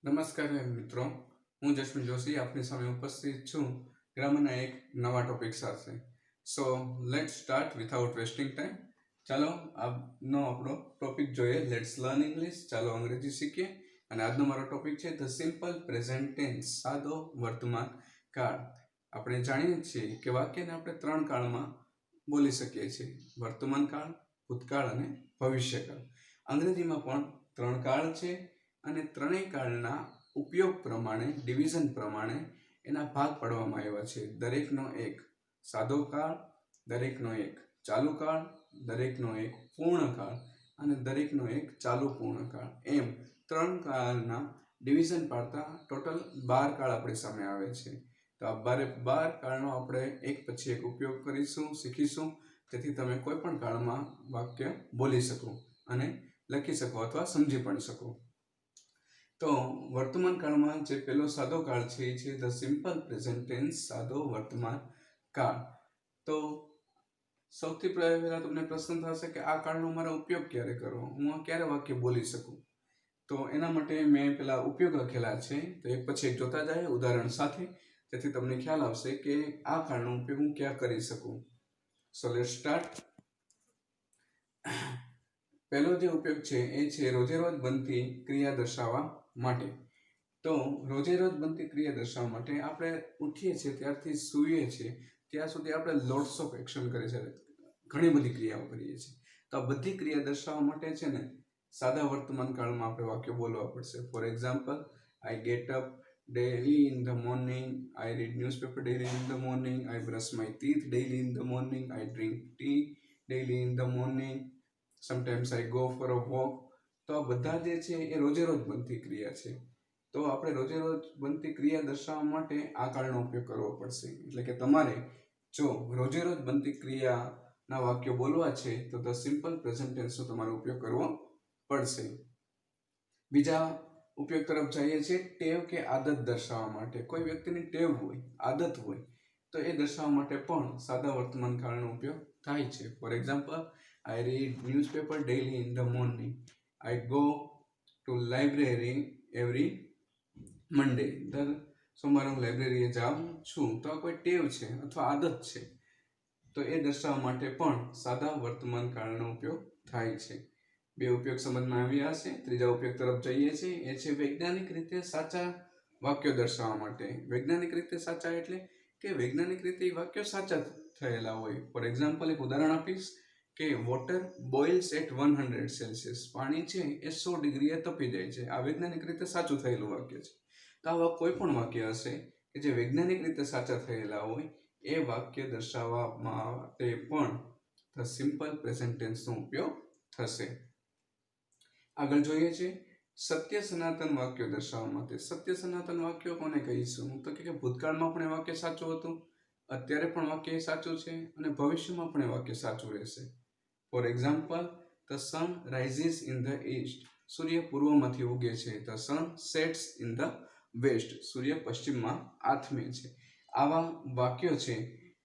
નમસ્કાર મિત્રો, હું જશમી જોશી આપની સામે ઉપસ્થિત છું ગ્રામરના એક નવા ટોપિક સાથે. So let's start without wasting time. ચાલો આજનો આપણો ટોપિક જોઈએ. Let's learn English. ચાલો અંગ્રેજી શીખીએ. અને આજનો મારો ટોપિક છે ધ સિમ્પલ પ્રેઝન્ટ ટેન્સ, સાદો વર્તમાન કાળ. આપણે જાણીએ છીએ કે વાક્યને આપણે ત્રણ કાળમાં બોલી શકીએ છીએ: વર્તમાન કાળ, ભૂતકાળ અને ભવિષ્યકાળ. અંગ્રેજીમાં પણ ત્રણ કાળ છે અને ત્રણેય કાળના ઉપયોગ પ્રમાણે, ડિવિઝન પ્રમાણે એના ભાગ પાડવામાં આવ્યા છે. દરેકનો એક સાદો કાળ, દરેકનો એક ચાલુ કાળ, દરેકનો એક પૂર્ણ કાળ અને દરેકનો એક ચાલુ પૂર્ણ કાળ. એમ ત્રણ કાળના ડિવિઝન પાડતા ટોટલ 12 કાળ આપણી સામે આવે છે. તો આ 12 કાળનો આપણે એક પછી એક ઉપયોગ કરીશું, શીખીશું, જેથી તમે કોઈ પણ કાળમાં વાક્ય બોલી શકો અને લખી શકો અથવા સમજી પણ શકો. તો વર્તમાન કાળમાં જે પહેલો સાદો કાળ છે એ છે ધ સિમ્પલ પ્રેઝન્ટ ટેન્સ, સાદો વર્તમાન કાળ. તો સૌથી પહેલા તમને પ્રશ્ન થશે કે આ કાળનો મારો ઉપયોગ ક્યારે કરવો, હું આ ક્યારે વાક્ય બોલી શકું. તો એના માટે મેં પેલા ઉપયોગ લખેલા છે, તો એક પછી એક જોતા જાય ઉદાહરણ સાથે, જેથી તમને ખ્યાલ આવશે કે આ કાળનો ઉપયોગ હું ક્યાં કરી શકું. So let's start. પહેલો જે ઉપયોગ છે એ છે રોજે રોજ બનતી ક્રિયા દર્શાવવા માટે. તો રોજે રોજ બનતી ક્રિયા દર્શાવવા માટે આપણે ઉઠીએ છીએ ત્યારથી સૂઈએ છીએ ત્યાં સુધી આપણે લોટ્સ ઓફ એક્શન કરીએ છીએ, ઘણી બધી ક્રિયાઓ કરીએ છીએ. તો આ બધી ક્રિયા દર્શાવવા માટે છે ને સાદા વર્તમાન કાળમાં આપણે વાક્ય બોલવા પડશે. For example, I get up daily in the morning, I read newspaper daily in the morning, I brush my teeth daily in the morning, I drink tea daily in the morning, sometimes I go for a walk. તો આ બધા જે છે એ રોજે રોજ બનતી ક્રિયા છે. તો આપણે રોજે રોજ બનતી ક્રિયા દર્શાવવા માટે આ કાળનો ઉપયોગ કરવો પડશે. એટલે કે તમારે જો રોજે રોજ બનતી ક્રિયાના વાક્યો બોલવા છે તો ધ સિમ્પલ પ્રેઝન્ટ ટેન્સનો તમારે ઉપયોગ કરવો પડશે. બીજા ઉપયોગ તરફ જઈએ છીએ ટેવ કે આદત દર્શાવવા માટે. કોઈ વ્યક્તિની ટેવ હોય, આદત હોય, તો એ દર્શાવવા માટે પણ સાદા વર્તમાન કાળનો ઉપયોગ થાય છે. For example, I read newspaper daily in the morning, I go to library every Monday. દર સોમવારે હું લાઇબ્રેરીએ જાઉં છું. તો આ કોઈ ટેવ છે અથવા આદત છે, તો એ દર્શાવવા માટે પણ સાદા વર્તમાન કાળનો ઉપયોગ થાય છે. બે ઉપયોગ સમજમાં આવ્યા હશે. ત્રીજા ઉપયોગ તરફ જઈએ છીએ, એ છે વૈજ્ઞાનિક રીતે સાચા વાક્યો દર્શાવવા માટે. વૈજ્ઞાનિક રીતે સાચા એટલે કે વૈજ્ઞાનિક રીતે એ વાક્યો સાચા થયેલા હોય. ફોર એક્ઝામ્પલ, એક ઉદાહરણ આપીશ કે વોટર બોઇલ્સ એટ 100 સેલ્સિયસ. પાણી છે એ 100 ડિગ્રીએ તપી જાય છે. આ વૈજ્ઞાનિક રીતે સાચું થયેલું વાક્ય છે. તો આવા કોઈ પણ વાક્ય હશે કે જે વૈજ્ઞાનિક રીતે સાચા થયેલા હોય, એ વાક્ય દર્શાવવા માટે પણ ધ સિમ્પલ પ્રેઝન્ટ ટેન્સનો ઉપયોગ થશે. આગળ જોઈએ છે સત્ય સનાતન વાક્યો દર્શાવવા માટે. સત્ય સનાતન વાક્યો કોને કહીશું? તો કે ભૂતકાળમાં પણ એ વાક્ય સાચું હતું, અત્યારે પણ વાક્ય સાચું છે અને ભવિષ્યમાં પણ એ વાક્ય સાચું રહેશે. For example, the sun rises in the east. સૂર્ય પૂર્વમાંથી ઉગે છે. The sun sets in the west. સૂર્ય પશ્ચિમમાં આથમે છે. આવા વાક્યો છે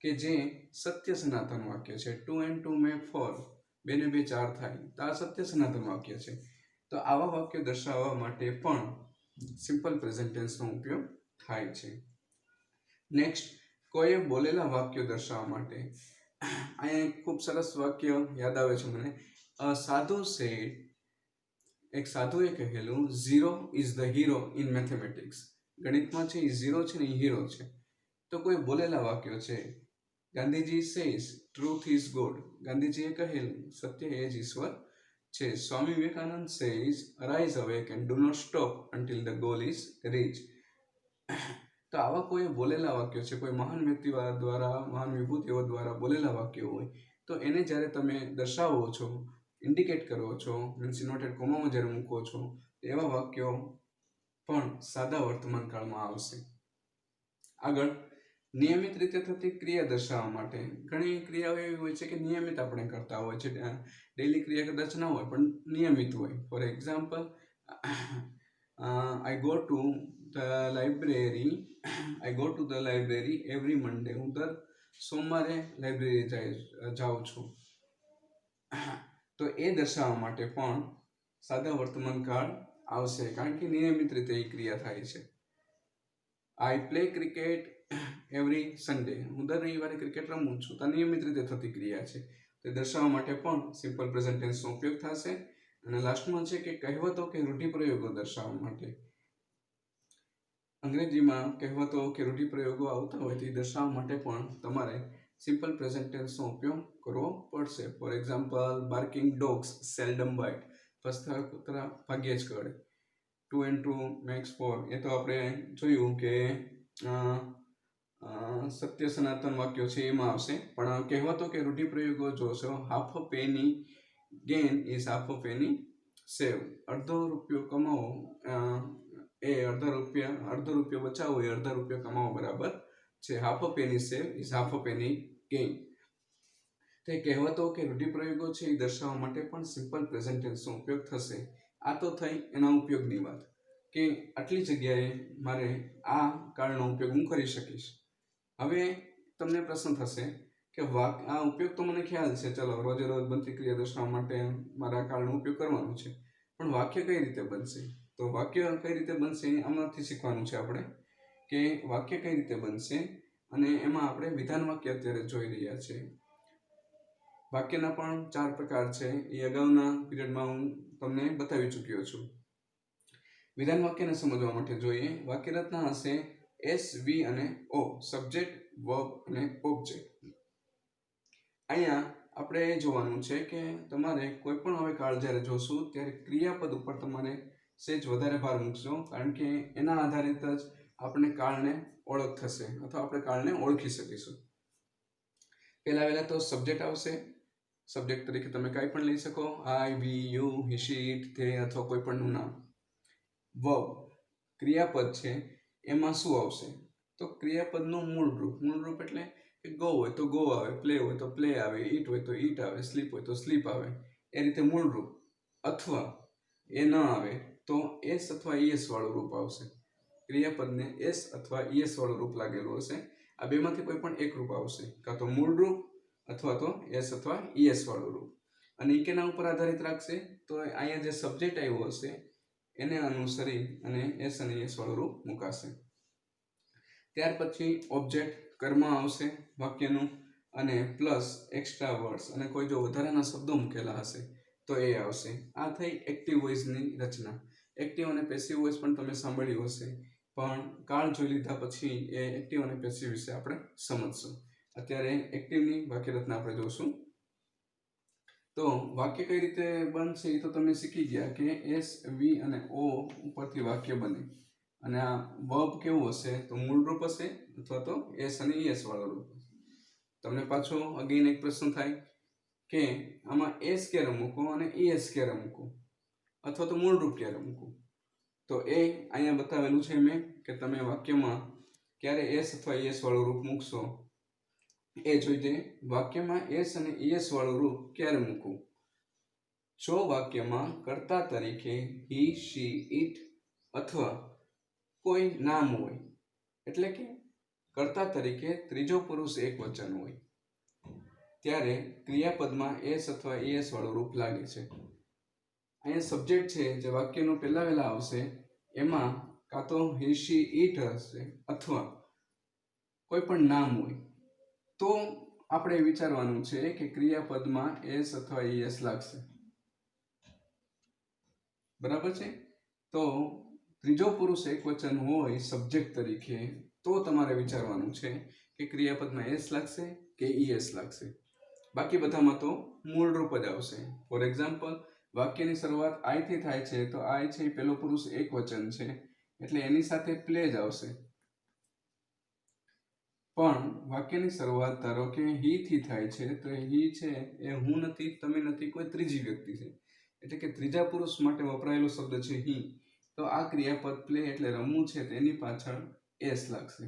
કે જે સત્ય સનાતન વાક્ય છે. 2 and 2 make 4. 2 ને 2 4 થાય. તો આ સત્ય સનાતન વાક્ય છે. તો આવા વાક્યો દર્શાવવા માટે પણ સિમ્પલ પ્રેઝન્ટ ટેન્સનો ઉપયોગ થાય છે. નેક્સ્ટ, કોઈએ બોલેલા વાક્યો દર્શાવવા માટે. અહીંયા એક ખૂબ સરસ વાક્ય યાદ આવે છે મને. સાધુ સેડ, એક સાધુએ કહેલું, zero is the hero in mathematics. ગણિતમાં છે એ ઝીરો છે ને એ હીરો છે. તો કોઈ બોલેલા વાક્યો છે. Gandhiji says truth is God. ગાંધીજીએ કહેલું સત્ય એ જ ઈશ્વર છે. Swami Vivekananda says arise awake and do not stop until the goal is reach. તો આવા કોઈ બોલેલા વાક્યો છે, કોઈ મહાન વ્યક્તિ દ્વારા, મહાન વિભૂતિઓ દ્વારા બોલેલા વાક્યો હોય, તો એને જ્યારે તમે દર્શાવો છો, ઇન્ડિકેટ કરો છો, મીન્સ ઇન્વર્ટેડ કોમામાં જ્યારે મૂકો છો, એવા વાક્યો પણ સાદા વર્તમાન કાળમાં આવશે. આગળ, નિયમિત રીતે થતી ક્રિયા દર્શાવવા માટે. ઘણી ક્રિયાઓ એવી હોય છે કે નિયમિત આપણે કરતા હોય છે. ડેલી ક્રિયા કદાચ ના હોય પણ નિયમિત હોય. For example, I go to the library every Monday. હું દર સોમવારે લાઇબ્રેરી જાઉં છું. તો એ દર્શાવવા માટે પણ સાદા વર્તમાન કાળ આવશે, કારણ કે નિયમિત રીતે એ ક્રિયા થાય છે. I play cricket every Sunday, હું દર રવિવારે ક્રિકેટ રમું છું, તો નિયમિત રીતે થતી ક્રિયા છે. તે દર્શાવવા માટે પણ સિમ્પલ પ્રેઝન્ટ ટેન્સનો ઉપયોગ થશે. અને લાસ્ટમાં છે કે કહેવતો કે રૂઢિપ્રયોગો દર્શાવવા માટે અંગ્રેજીમાં કહેવતો કે રૂઢિપ્રયોગો આવતા હોય તે દર્શાવવા માટે પણ તમારે સિમ્પલ પ્રેઝન્ટ ટેન્સનો ઉપયોગ કરવો પડશે. For example, barking dogs seldom bite, ભસતા કૂતરા ભાગ્યે જ કરડે. 2 and 2 makes 4, એ તો આપણે જોયું કે સત્ય સનાતન વાક્યો છે એમાં આવશે. પણ કહેવતો કે રૂઢિપ્રયોગો જોશો, half a penny gain is half a penny save, અડધો રૂપિયો કમાવો એ અડધો રૂપિયો બચાવો એ અડધા રૂપિયા કમાવો બરાબર છે. Half a penny save is half a penny gain. તે કહેવતો કે રૂઢિપ્રયોગો છે એ દર્શાવવા માટે પણ સિમ્પલ પ્રેઝન્ટ ટેન્સનો ઉપયોગ થશે. આ તો થઈ એના ઉપયોગની વાત કે આટલી જગ્યાએ મારે આ કાળનો ઉપયોગ હું કરી શકીશ. હવે તમને પ્રશ્ન થશે કે આ ઉપયોગ તો મને ખ્યાલ છે, ચલો રોજે રોજ બનતી ક્રિયા દર્શાવવા માટે મારે આ કાળનો ઉપયોગ કરવાનો છે, પણ વાક્ય કઈ રીતે બનશે? તો વાક્ય કઈ રીતે બનશે આમાંથી શીખવાનું છે આપણે કે વાક્ય કઈ રીતે બનશે. અને એમાં આપણે વિધાન વાક્ય અત્યારે જોઈ રહ્યા છે. વાક્યના પણ 4 પ્રકાર છે, એ અગાઉના પીરિયડમાં હું તમને બતાવી ચૂક્યો છું. વિધાન વાક્યને સમજવા માટે જોઈએ. વાક્ય રચના હશે એસ, વી અને ઓ, સબ્જેક્ટ, વર્બ અને ઓબ્જેક્ટ. અહીંયા આપણે એ જોવાનું છે કે તમારે કોઈ પણ હવે કાળ જ્યારે જોશું ત્યારે ક્રિયાપદ ઉપર તમારે સહેજ વધારે ભાર મૂકશો, કારણ કે એના આધારિત જ આપણે કાળને ઓળખ થશે અથવા આપણે કાળને ઓળખી શકીશું. પહેલા તો સબ્જેક્ટ આવશે. સબ્જેક્ટ તરીકે તમે કાંઈ પણ લઈ શકો, આઈ, વી, યુ, હી, શી, ઇટ, તે અથવા કોઈ પણનું નામ. વર્બ ક્રિયાપદ છે, એમાં શું આવશે? તો ક્રિયાપદનું મૂળરૂપ એટલે કે ગો હોય તો ગો આવે, પ્લે હોય તો પ્લે આવે, ઈટ હોય તો ઈટ આવે, સ્લીપ હોય તો સ્લીપ આવે, એ રીતે મૂળરૂપ. અથવા એ ન આવે તો એસ અથવા ઈએસ વાળું રૂપ આવશે. ક્રિયાપદને એસ અથવા ઈએસ વાળું રૂપ લાગેલું હશે. આ બેમાંથી કોઈ પણ એક રૂપ આવશે, કાં તો મૂળ રૂપ અથવા તો એસ અથવા ઈએસ વાળું રૂપ. અને એ કેના ઉપર આધારિત રાખશે? તો અહીંયા જે સબ્જેક્ટ આવ્યો હશે એને અનુસરી અને એસ અને એસ વાળું રૂપ મુકાશે. ત્યાર પછી ઓબ્જેક્ટ કર્મ આવશે વાક્યનું, અને પ્લસ એક્સ્ટ્રા વર્ડ્સ અને કોઈ જો વધારાના શબ્દો મૂકેલા હશે તો એ આવશે. આ થઈ એક્ટિવ વોઇસની રચના. એક્ટિવ અને પેસિવ વોઇસ પણ તમે સાંભળ્યું હશે, પણ કાળ જોઈ લીધા પછી એ એક્ટિવ અને પેસિવ વિશે આપણે સમજશું. અત્યારે એક્ટિવની વાક્ય રચના આપણે જોશું. તો વાક્ય કઈ રીતે બનશે એ તો તમે શીખી ગયા કે એસ, વી અને ઓ ઉપરથી વાક્ય બને. અને આ વર્બ કેવું હશે? તો મૂળ રૂપ હશે અથવા તો એસ અને ઈએસ વાળો રૂપ. તમને પાછો અગેન એક પ્રશ્ન થાય કે આમાં એસ ક્યારે મૂકો અને ઈએસ ક્યારે મૂકો, અથવા તો મૂળ રૂપ ક્યારે મૂકો? તો એ અહીંયા બતાવેલું છે મેં કે તમે વાક્યમાં ક્યારે એસ અથવા ઈએસ વાળું રૂપ મૂકશો એ જોઈજે. વાક્યમાં એસ અને ઈએસ વાળું રૂપ ક્યારે મૂકવું? જો વાક્યમાં કર્તા તરીકે હી, શી, ઇટ અથવા કોઈ નામ હોય, એટલે કે કર્તા તરીકે ત્રીજો પુરુષ એકવચન હોય, ત્યારે ક્રિયાપદમાં એસ અથવા ઈએસ વાળું રૂપ લાગે છે. અહીંયા સબ્જેક્ટ છે જે વાક્યનો પહેલા આવશે, એમાં કાં તો હી, શી, ઇટ હશે અથવા કોઈ પણ નામ હોય, તો આપણે વિચારવાનું છે કે ક્રિયાપદમાં એસ અથવા ઈએસ લાગશે. બરાબર છે? તો ત્રીજો પુરુષ એકવચન હોય સબ્જેક્ટ તરીકે, તો તમારે વિચારવાનું છે કે ક્રિયાપદમાં એસ લાગશે કે ઈએસ લાગશે. બાકી બધામાં તો મૂળ રૂપ જ આવશે. ફોર એક્ઝામ્પલ, વાક્યની શરૂઆત આઈ થી થાય છે, તો આઈ છે એ પહેલો પુરુષ એકવચન છે, એટલે એની સાથે પ્લે જ આવશે. પણ વાક્યની શરૂઆત ધારો કે હી થી થાય છે, તો હી છે એ હું નથી, તમે નથી, કોઈ ત્રીજી વ્યક્તિ છે, એટલે કે ત્રીજા પુરુષ માટે વપરાયેલો શબ્દ છે હી. તો આ ક્રિયાપદ પ્લે એટલે રમવું છે, તેની પાછળ એસ લાગશે.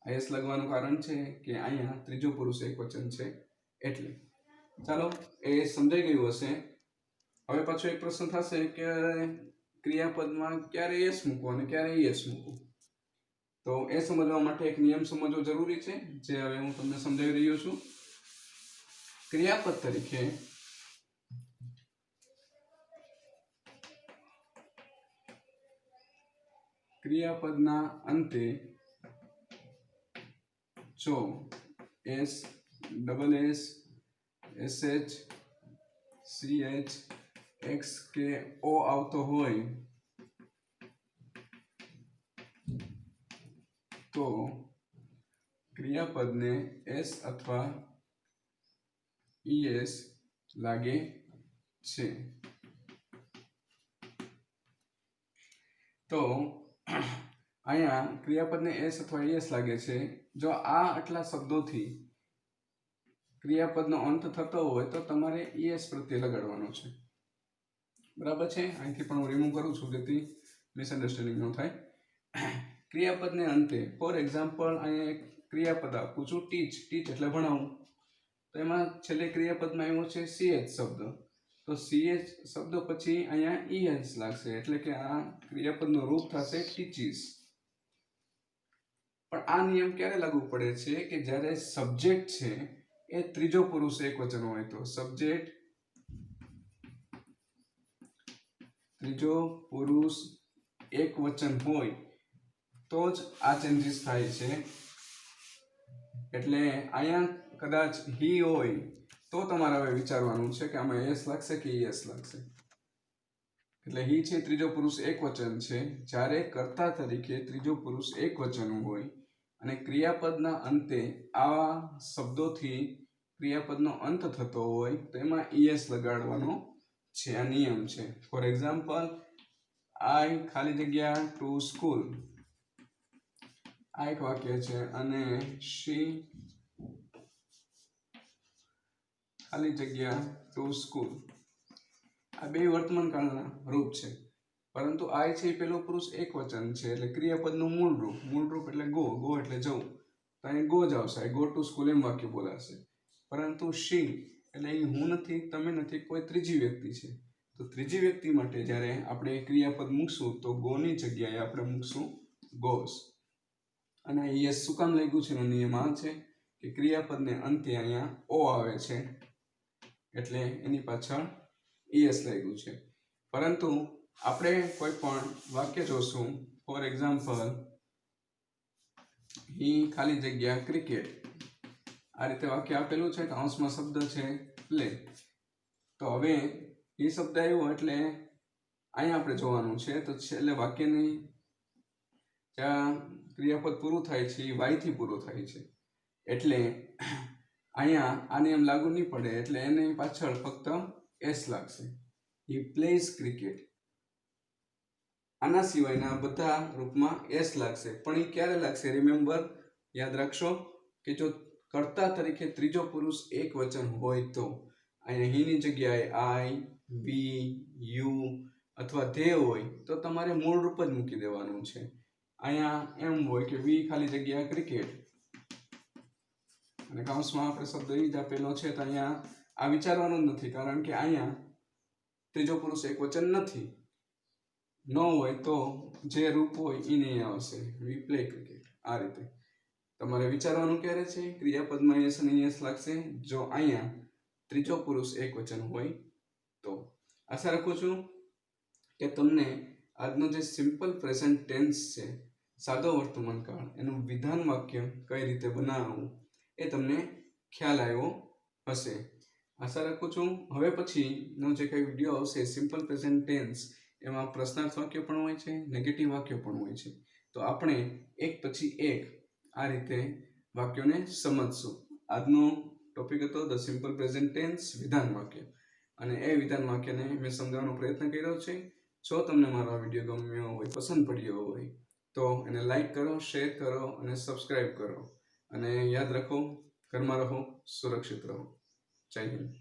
આ એસ લાગવાનું કારણ છે કે અહીંયા ત્રીજો પુરુષ એકવચન છે એટલે. ચાલો, એ સમજાઈ ગયું હશે. હવે પાછો એક પ્રશ્ન થશે કે ક્રિયાપદમાં ક્યારે એસ મૂકવો અને ક્યારે ઈએસ મૂકવું? તો એ સમજવા માટે એક નિયમ સમજવો જરૂરી છે, જે હવે હું તમને સમજાવી રહ્યો છું. ક્રિયાપદ ક્રિયાપદના અંતે જો S double S SH CH x કે ઓ આવતો હોય તો ક્રિયાપદને એસ અથવા ઈએસ લાગે છે. તો અહીંયા ક્રિયાપદને એસ અથવા ઈએસ લાગે છે જો આ આટલા શબ્દોથી ક્રિયાપદનો અંત થતો હોય તો તમારે ઈએસ પ્રત્યે લગાડવાનો છે. બરાબર છે. અહીંથી પણ હું રિમૂવ કરું છું જેથી મિસઅન્ડરસ્ટેન્ડિંગ ન થાય. ક્રિયાપદને અંતે ફોર એક્ઝામ્પલ અહીંયા એક ક્રિયાપદ આપું છું ટીચ. ટીચ એટલે ભણાવવું. તો એમાં છેલ્લે ક્રિયાપદમાં આવ્યો છે સીએચ શબ્દ. તો સીએચ શબ્દ પછી અહીંયા ઈએસ લાગશે એટલે કે આ ક્રિયાપદનું રૂપ થશે ટીચીસ. પણ આ નિયમ ક્યારે લાગુ પડે છે કે જ્યારે સબ્જેક્ટ છે એ ત્રીજો પુરુષ એકવચન હોય તો. સબ્જેક્ટ ત્રીજો પુરુષ એકવચન હોય તો જ આ ચેન્જીસ થાય છે. એટલે અહીંયા કદાચ હી હોય તો તમારે હવે વિચારવાનું છે કે આમાં એસ લાગશે કે ઈએસ લાગશે. એટલે હી છે ત્રીજો પુરુષ એકવચન છે. જ્યારે કર્તા તરીકે ત્રીજો પુરુષ એકવચન હોય અને ક્રિયાપદના અંતે આ શબ્દોથી ક્રિયાપદનો અંત થતો હોય તો એમાં ઈએસ લગાડવાનો છે. આ નિયમ છે. ફોર એક્ઝામ્પલ આઈ ખાલી જગ્યા ટુ સ્કૂલ આ એક વાક્ય છે અને શી ખાલી જગ્યા ટુ સ્કૂલ આ બે વર્તમાન કાળના રૂપ છે. પરંતુ આઈ છે એ પેલો પુરુષ એકવચન છે એટલે ક્રિયાપદનું મૂળ રૂપ એટલે ગો. ગો એટલે જવું. તો અહીં ગો જ આવશે. આઈ ગો ટુ સ્કૂલ એમ વાક્ય બોલાશે. પરંતુ શી એટલે અહીં હું નથી, તમે નથી, કોઈ ત્રીજી વ્યક્તિ છે. તો ત્રીજી વ્યક્તિ માટે જ્યારે આપણે ક્રિયાપદ મૂકશું તો ગોની જગ્યાએ આપણે મૂકશું ગોસ. અને યસ શું કામ લાગ્યું છે એનો નિયમ આ છે કે ક્રિયાપદને અંતે અહીંયા ઓ આવે છે એટલે એની પાછળ ઈએસ લાગ્યું છે. પરંતુ આપણે કોઈ પણ વાક્ય જોશું. ફોર એક્ઝામ્પલ હી ખાલી જગ્યા ક્રિકેટ આ રીતે વાક્ય આપેલું છે. કૌંસમાં શબ્દ છે પ્લે. તો હવે એ શબ્દ આવ્યો એટલે અહીંયા આપણે જોવાનું છે. તો છેલ્લે વાક્યની જ્યાં ક્રિયાપદ પૂરું થાય છે એ વાય થી પૂરું થાય છે એટલે અહીંયા આ નિયમ લાગુ નહીં પડે. એટલે એની પાછળ ફક્ત એસ લાગશે. હી પ્લેઝ ક્રિકેટ. આના સિવાયના બધા રૂપમાં એસ લાગશે. પણ એ ક્યારે લાગશે? રિમેમ્બર, યાદ રાખશો કે જો કર્તા તરીકે ત્રીજો પુરુષ એક વચન હોય તો અહીંયા હીની જગ્યાએ આઈ, વી, યુ અથવા ધે હોય તો તમારે મૂળ રૂપ જ મૂકી દેવાનું છે. અહીંયા એમ હોય કે વી ખાલી જગ્યા ક્રિકેટ અને કૌંસમાં આપણે શબ્દ એ જ આપેલો છે. તો અહીંયા આ વિચારવાનું જ નથી કારણ કે અહીંયા ત્રીજો પુરુષ એક વચન નથી. ન હોય તો જે રૂપ હોય એ નહીં આવશે. We play cricket. આ રીતે તમારે વિચારવાનું ક્યારે છે? ક્રિયાપદમાં એસ અને એસ લાગશે જો અહીંયા ત્રીજો પુરુષ એક વચન હોય તો. આશા રાખું છું કે તમને આજનો જે સિમ્પલ પ્રેઝન્ટ ટેન્સ છે, સાદો વર્તમાન કાળ, એનું વિધાન વાક્ય કઈ રીતે બનાવવું એ તમને ખ્યાલ આવ્યો હશે. આશા રાખું છું હવે પછીનો જે કંઈ વિડીયો આવશે સિમ્પલ પ્રેઝન્ટ ટેન્સ એમાં પ્રશ્નાર્થ વાક્ય પણ હોય છે, નેગેટિવ વાક્ય પણ હોય છે. તો આપણે એક પછી એક આ રીતે વાક્યોને સમજશું. આજનો ટોપિક હતો ધ સિમ્પલ પ્રેઝન્ટ ટેન્સ વિધાન વાક્ય અને એ વિધાન વાક્યને મેં સમજાવવાનો પ્રયત્ન કર્યો છે. જો તમને મારો આ વિડીયો ગમ્યો હોય, પસંદ પડ્યો હોય તો એને લાઈક કરો, શેર કરો અને સબસ્ક્રાઈબ કરો. અને યાદ રાખો, ઘરમાં રહો, સુરક્ષિત રહો. જય હિન્દ.